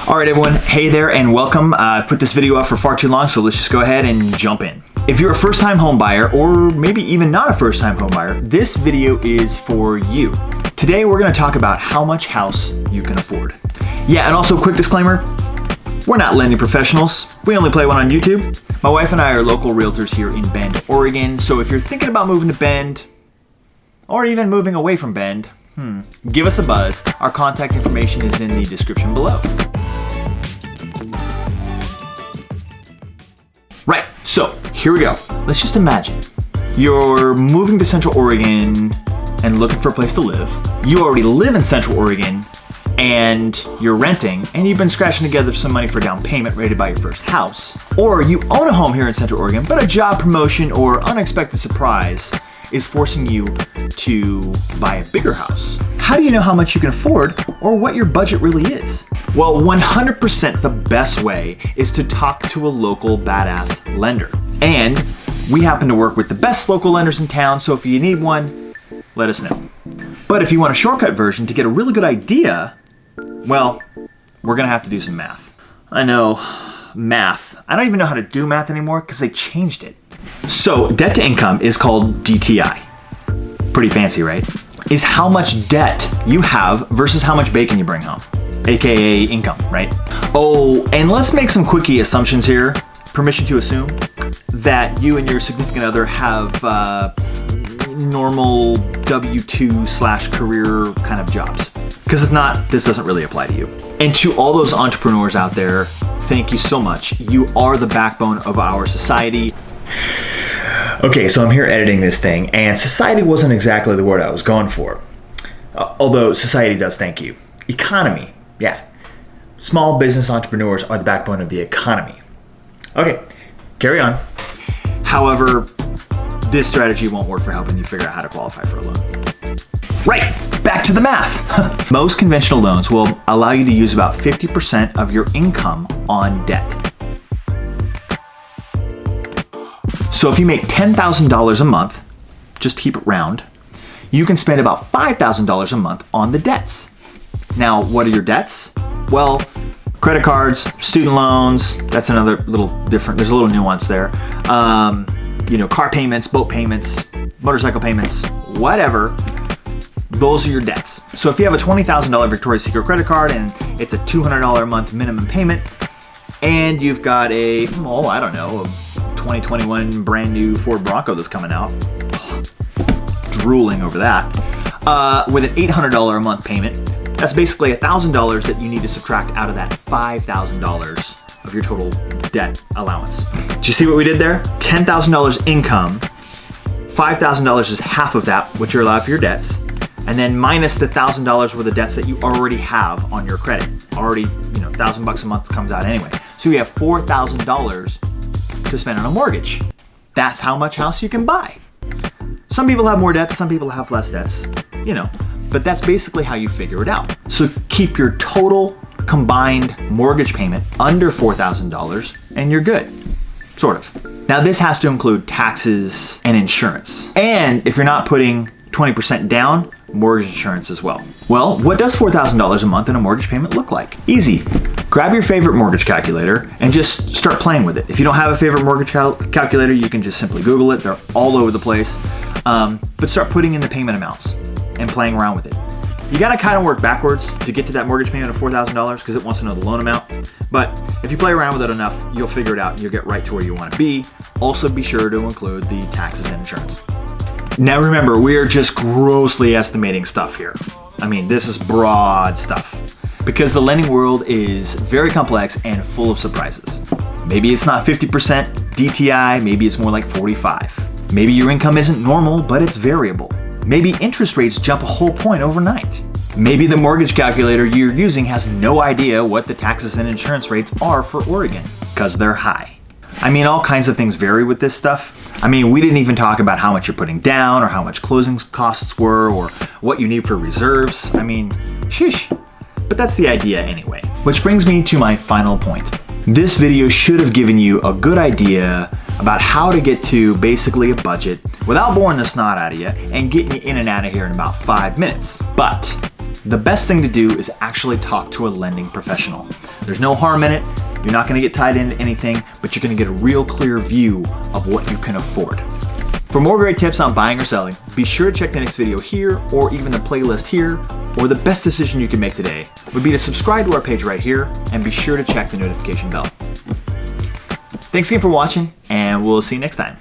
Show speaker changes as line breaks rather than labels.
All right, everyone. Hey there and welcome. I put this video up for far too long, so let's just go ahead and jump in. If you're a first-time home buyer, or maybe even not a first-time home buyer, this video is for you. Today, we're gonna talk about how much house you can afford. Yeah, and also quick disclaimer, we're not lending professionals. We only play one on YouTube. My wife and I are local realtors here in Bend, Oregon. So if you're thinking about moving to Bend, or even moving away from Bend, give us a buzz. Our contact information is in the description below. Right, so here we go. Let's just imagine you're moving to Central Oregon and looking for a place to live. You already live in Central Oregon and you're renting and you've been scratching together some money for a down payment ready to buy your first house. Or you own a home here in Central Oregon, but a job promotion or unexpected surprise is forcing you to buy a bigger house. How do you know how much you can afford or what your budget really is? Well, 100% the best way is to talk to a local badass lender. And we happen to work with the best local lenders in town, so if you need one, let us know. But if you want a shortcut version to get a really good idea, well, we're gonna have to do some math. I know, math. I don't even know how to do math anymore because they changed it. So debt to income is called DTI. Pretty fancy, right? Is how much debt you have versus how much bacon you bring home, AKA income, right? Oh, and let's make some quickie assumptions here. Permission to assume that you and your significant other have normal W2/career kind of jobs. Because if not, this doesn't really apply to you. And to all those entrepreneurs out there, thank you so much. You are the backbone of our society. Okay, so I'm here editing this thing, and society wasn't exactly the word I was going for. Although society does thank you. Economy, yeah. Small business entrepreneurs are the backbone of the economy. Okay, carry on. However, this strategy won't work for helping you figure out how to qualify for a loan. Right, back to the math. Most conventional loans will allow you to use about 50% of your income on debt. So if you make $10,000 a month, just keep it round, you can spend about $5,000 a month on the debts. Now, what are your debts? Well, credit cards, student loans, that's another little different, there's a little nuance there. Car payments, boat payments, motorcycle payments, whatever, those are your debts. So if you have a $20,000 Victoria's Secret credit card and it's a $200 a month minimum payment, and you've got a 2021 brand new Ford Bronco that's coming out, drooling over that, with an $800 a month payment, that's basically $1,000 that you need to subtract out of that $5,000 of your total debt allowance. Do you see what we did there? $10,000 income, $5,000 is half of that, which you're allowed for your debts, and then minus the $1,000 worth of debts that you already have on your credit. Already, $1,000 a month comes out anyway. So you have $4,000 to spend on a mortgage. That's how much house you can buy. Some people have more debts, some people have less debts, but that's basically how you figure it out. So keep your total combined mortgage payment under $4,000 and you're good, sort of. Now this has to include taxes and insurance. And if you're not putting 20% down, mortgage insurance as well. Well, what does $4,000 a month in a mortgage payment look like? Easy. Grab your favorite mortgage calculator and just start playing with it. If you don't have a favorite mortgage calculator, you can just simply Google it. They're all over the place. But start putting in the payment amounts and playing around with it. You gotta kind of work backwards to get to that mortgage payment of $4,000 because it wants to know the loan amount. But if you play around with it enough, you'll figure it out and you'll get right to where you want to be. Also be sure to include the taxes and insurance. Now remember, we're just grossly estimating stuff here. I mean, this is broad stuff because the lending world is very complex and full of surprises. Maybe it's not 50% DTI, maybe it's more like 45. Maybe your income isn't normal, but it's variable. Maybe interest rates jump a whole point overnight. Maybe the mortgage calculator you're using has no idea what the taxes and insurance rates are for Oregon because they're high. I mean, all kinds of things vary with this stuff. I mean, we didn't even talk about how much you're putting down or how much closing costs were or what you need for reserves. I mean, sheesh. But that's the idea anyway. Which brings me to my final point. This video should have given you a good idea about how to get to basically a budget without boring the snot out of you and getting you in and out of here in about 5 minutes. But the best thing to do is actually talk to a lending professional. There's no harm in it. You're not going to get tied into anything, but you're going to get a real clear view of what you can afford. For more great tips on buying or selling, be sure to check the next video here, or even the playlist here, or the best decision you can make today would be to subscribe to our page right here, and be sure to check the notification bell. Thanks again for watching, and we'll see you next time.